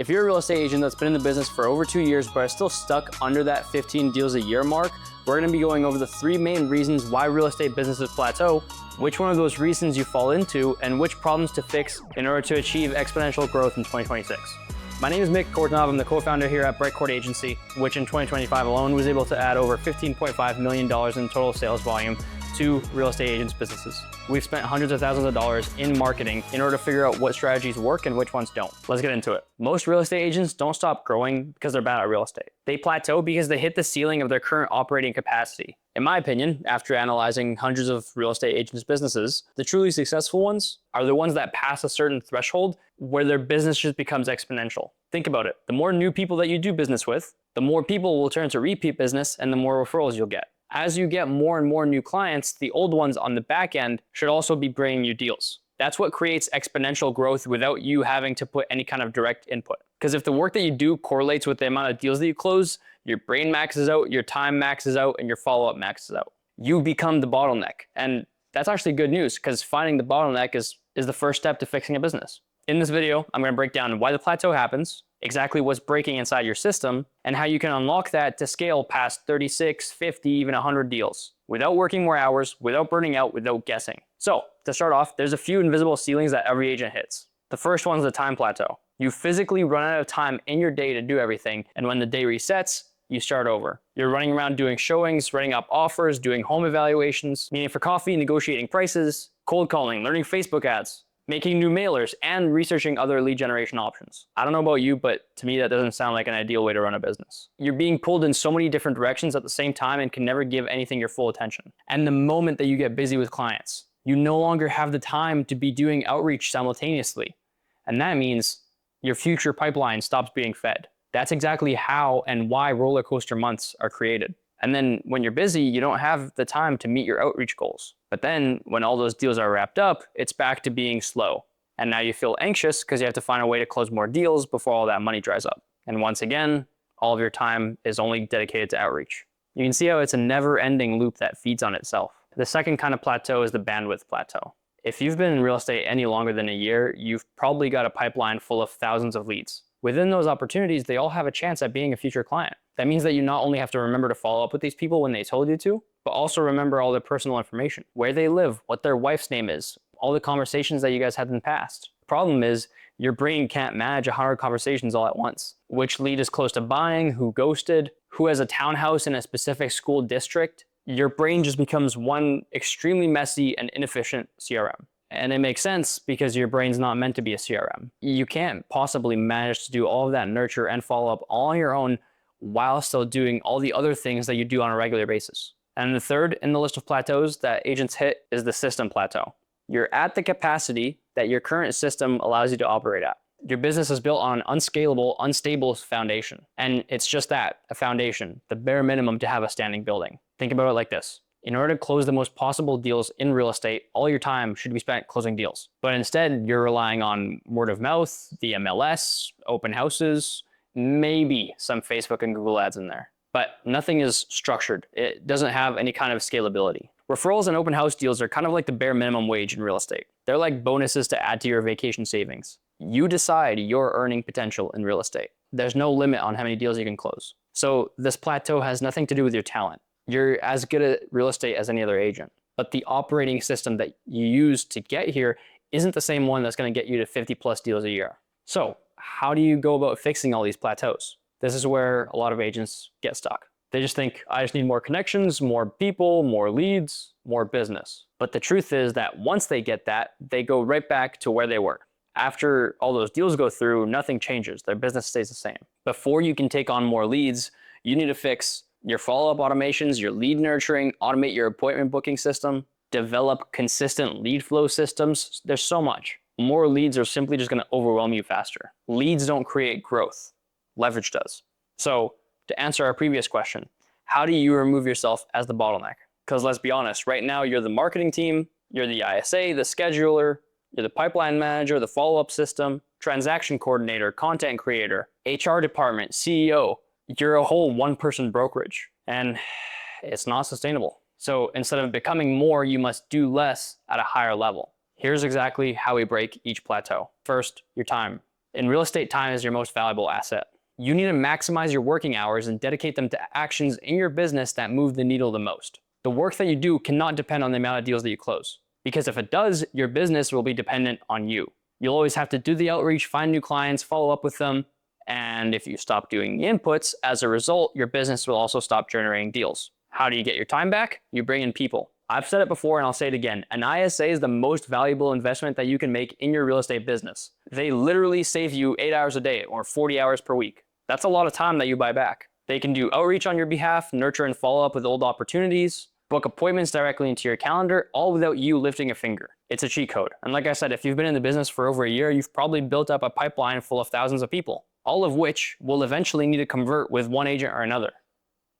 If you're a real estate agent that's been in the business for over 2 years but are still stuck under that 15 deals a year mark, we're going to be going over the 3 main reasons why real estate businesses plateau, which one of those reasons you fall into, and which problems to fix in order to achieve exponential growth in 2026. My name is Mick Kortnov. I'm the co-founder here at Bright Court Agency, which in 2025 alone was able to add over $15.5 million in total sales volume to real estate agents' businesses. We've spent hundreds of thousands of dollars in marketing in order to figure out what strategies work and which ones don't. Let's get into it. Most real estate agents don't stop growing because they're bad at real estate. They plateau because they hit the ceiling of their current operating capacity. In my opinion, after analyzing hundreds of real estate agents' businesses, the truly successful ones are the ones that pass a certain threshold where their business just becomes exponential. Think about it. The more new people that you do business with, the more people will turn to repeat business and the more referrals you'll get. As you get more and more new clients, the old ones on the back end should also be bringing you deals. That's what creates exponential growth without you having to put any kind of direct input. Because if the work that you do correlates with the amount of deals that you close, your brain maxes out, your time maxes out, and your follow-up maxes out. You become the bottleneck. And that's actually good news because finding the bottleneck is the first step to fixing a business. In this video, I'm going to break down why the plateau happens, exactly what's breaking inside your system, and how you can unlock that to scale past 36, 50, even 100 deals without working more hours, without burning out, without guessing. So to start off, there's a few invisible ceilings that every agent hits. The first one is the time plateau. You physically run out of time in your day to do everything, and when the day resets, you start over. You're running around doing showings, writing up offers, doing home evaluations, meeting for coffee, negotiating prices, cold calling, learning Facebook ads, making new mailers, and researching other lead generation options. I don't know about you, but to me that doesn't sound like an ideal way to run a business. You're being pulled in so many different directions at the same time and can never give anything your full attention. And the moment that you get busy with clients, you no longer have the time to be doing outreach simultaneously. And that means your future pipeline stops being fed. That's exactly how and why roller coaster months are created. And then when you're busy, you don't have the time to meet your outreach goals. But then when all those deals are wrapped up, it's back to being slow. And now you feel anxious because you have to find a way to close more deals before all that money dries up. And once again, all of your time is only dedicated to outreach. You can see how it's a never-ending loop that feeds on itself. The second kind of plateau is the bandwidth plateau. If you've been in real estate any longer than a year, you've probably got a pipeline full of thousands of leads. Within those opportunities, they all have a chance at being a future client. That means that you not only have to remember to follow up with these people when they told you to, but also remember all their personal information, where they live, what their wife's name is, all the conversations that you guys had in the past. The problem is your brain can't manage 100 conversations all at once. Which lead is close to buying, who ghosted, who has a townhouse in a specific school district. Your brain just becomes one extremely messy and inefficient CRM. And it makes sense because your brain's not meant to be a CRM. You can't possibly manage to do all of that nurture and follow up all on your own while still doing all the other things that you do on a regular basis. And the third in the list of plateaus that agents hit is the system plateau. You're at the capacity that your current system allows you to operate at. Your business is built on an unscalable, unstable foundation. And it's just that, a foundation, the bare minimum to have a standing building. Think about it like this. In order to close the most possible deals in real estate, all your time should be spent closing deals. But instead, you're relying on word of mouth, the MLS, open houses, maybe some Facebook and Google ads in there. But nothing is structured. It doesn't have any kind of scalability. Referrals and open house deals are kind of like the bare minimum wage in real estate. They're like bonuses to add to your vacation savings. You decide your earning potential in real estate. There's no limit on how many deals you can close. So this plateau has nothing to do with your talent. You're as good at real estate as any other agent, but the operating system that you use to get here isn't the same one that's going to get you to 50 plus deals a year. So how do you go about fixing all these plateaus? This is where a lot of agents get stuck. They just think, I just need more connections, more people, more leads, more business. But the truth is that once they get that, they go right back to where they were. After all those deals go through, nothing changes. Their business stays the same. Before you can take on more leads, you need to fix your follow-up automations, your lead nurturing, automate your appointment booking system, develop consistent lead flow systems. There's so much. More leads are simply just going to overwhelm you faster. Leads don't create growth. Leverage does. So to answer our previous question, how do you remove yourself as the bottleneck? Because let's be honest, right now you're the marketing team, you're the ISA, the scheduler, you're the pipeline manager, the follow-up system, transaction coordinator, content creator, HR department, CEO. You're a whole one-person brokerage, and it's not sustainable. So instead of becoming more, you must do less at a higher level. Here's exactly how we break each plateau. First, your time. In real estate, time is your most valuable asset. You need to maximize your working hours and dedicate them to actions in your business that move the needle the most. The work that you do cannot depend on the amount of deals that you close, because if it does, your business will be dependent on you. You'll always have to do the outreach, find new clients, follow up with them, and if you stop doing the inputs, as a result, your business will also stop generating deals. How do you get your time back? You bring in people. I've said it before and I'll say it again. An ISA is the most valuable investment that you can make in your real estate business. They literally save you 8 hours a day or 40 hours per week. That's a lot of time that you buy back. They can do outreach on your behalf, nurture and follow up with old opportunities, book appointments directly into your calendar, all without you lifting a finger. It's a cheat code. And like I said, if you've been in the business for over a year, you've probably built up a pipeline full of thousands of people, all of which will eventually need to convert with one agent or another.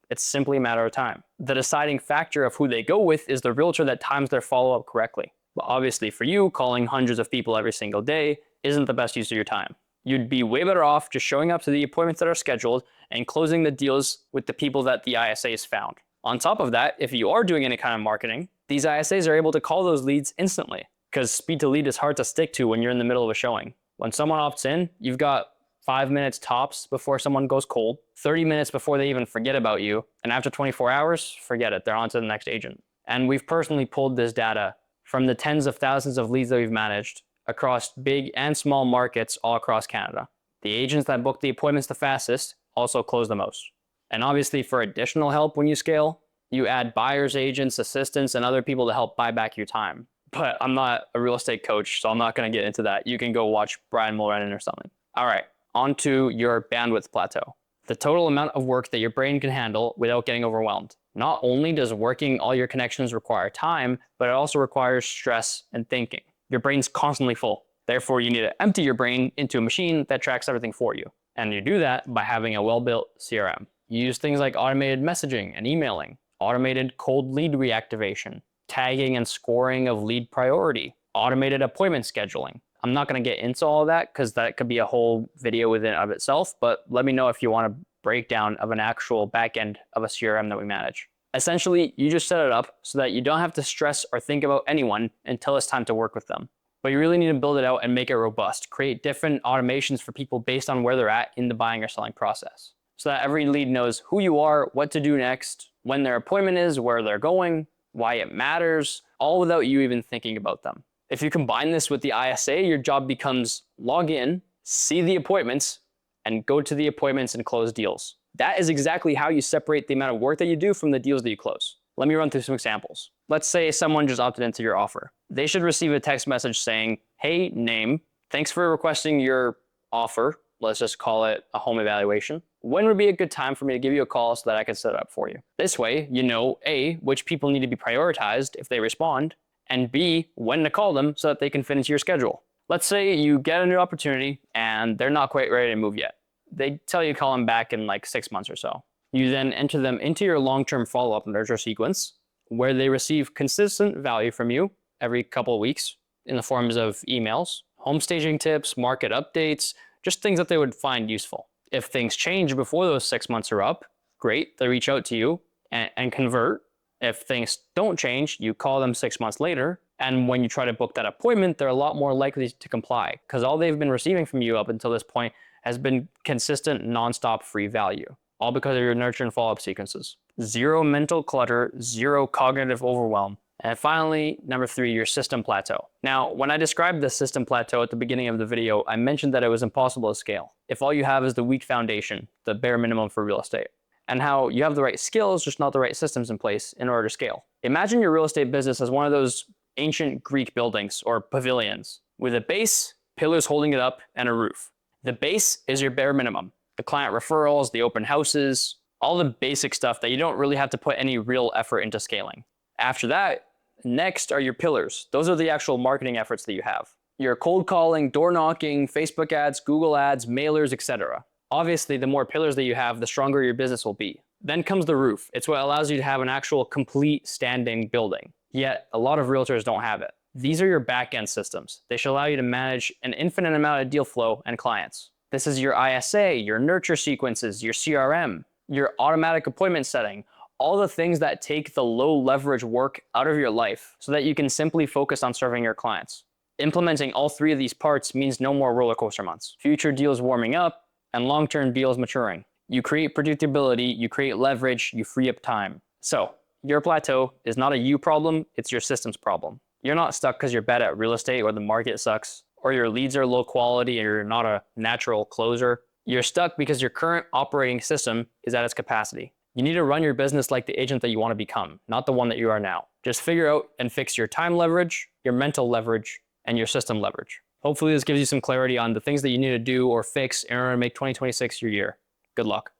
It's simply a matter of time. The deciding factor of who they go with is the realtor that times their follow-up correctly. But obviously for you, calling hundreds of people every single day isn't the best use of your time. You'd be way better off just showing up to the appointments that are scheduled and closing the deals with the people that the ISA has found. On top of that, if you are doing any kind of marketing, these ISAs are able to call those leads instantly, because speed to lead is hard to stick to when you're in the middle of a showing. When someone opts in, you've got 5 minutes tops before someone goes cold, 30 minutes before they even forget about you, and after 24 hours, forget it, they're on to the next agent. And we've personally pulled this data from the tens of thousands of leads that we've managed across big and small markets all across Canada. The agents that book the appointments the fastest also close the most. And obviously for additional help when you scale, you add buyers, agents, assistants, and other people to help buy back your time. But I'm not a real estate coach, so I'm not gonna get into that. You can go watch Brian Mulrennan or something. All right, on to your bandwidth plateau. The total amount of work that your brain can handle without getting overwhelmed. Not only does working all your connections require time, but it also requires stress and thinking. Your brain's constantly full. Therefore, you need to empty your brain into a machine that tracks everything for you. And you do that by having a well-built CRM. You use things like automated messaging and emailing, automated cold lead reactivation, tagging and scoring of lead priority, automated appointment scheduling. I'm not gonna get into all of that because that could be a whole video within of itself, but let me know if you want a breakdown of an actual back end of a CRM that we manage. Essentially, you just set it up so that you don't have to stress or think about anyone until it's time to work with them. But you really need to build it out and make it robust. Create different automations for people based on where they're at in the buying or selling process, so that every lead knows who you are, what to do next, when their appointment is, where they're going, why it matters, all without you even thinking about them. If you combine this with the ISA, your job becomes log in, see the appointments, and go to the appointments and close deals. That is exactly how you separate the amount of work that you do from the deals that you close. Let me run through some examples. Let's say someone just opted into your offer. They should receive a text message saying, "Hey, name, thanks for requesting your offer. Let's just call it a home evaluation. When would be a good time for me to give you a call so that I can set it up for you?" This way, you know, A, which people need to be prioritized if they respond, and B, when to call them so that they can fit into your schedule. Let's say you get a new opportunity and they're not quite ready to move yet. They tell you to call them back in like 6 months or so. You then enter them into your long-term follow-up nurture sequence, where they receive consistent value from you every couple of weeks in the forms of emails, home staging tips, market updates, just things that they would find useful. If things change before those 6 months are up, great, they reach out to you and convert. If things don't change, you call them 6 months later, and when you try to book that appointment, they're a lot more likely to comply because all they've been receiving from you up until this point has been consistent, nonstop free value, all because of your nurture and follow-up sequences. Zero mental clutter, zero cognitive overwhelm. And finally, number 3, your system plateau. Now, when I described the system plateau at the beginning of the video, I mentioned that it was impossible to scale if all you have is the weak foundation, the bare minimum for real estate, and how you have the right skills, just not the right systems in place in order to scale. Imagine your real estate business as one of those ancient Greek buildings or pavilions with a base, pillars holding it up, and a roof. The base is your bare minimum. The client referrals, the open houses, all the basic stuff that you don't really have to put any real effort into scaling. After that, next are your pillars. Those are the actual marketing efforts that you have. Your cold calling, door knocking, Facebook ads, Google ads, mailers, etc. Obviously, the more pillars that you have, the stronger your business will be. Then comes the roof. It's what allows you to have an actual complete standing building. Yet, a lot of realtors don't have it. These are your back-end systems. They should allow you to manage an infinite amount of deal flow and clients. This is your ISA, your nurture sequences, your CRM, your automatic appointment setting, all the things that take the low leverage work out of your life so that you can simply focus on serving your clients. Implementing all three of these parts means no more roller coaster months, future deals warming up, and long-term deals maturing. You create predictability, you create leverage, you free up time. So your plateau is not a you problem, it's your system's problem. You're not stuck because you're bad at real estate or the market sucks, or your leads are low quality and you're not a natural closer. You're stuck because your current operating system is at its capacity. You need to run your business like the agent that you want to become, not the one that you are now. Just figure out and fix your time leverage, your mental leverage, and your system leverage. Hopefully this gives you some clarity on the things that you need to do or fix in order to make 2026 your year. Good luck.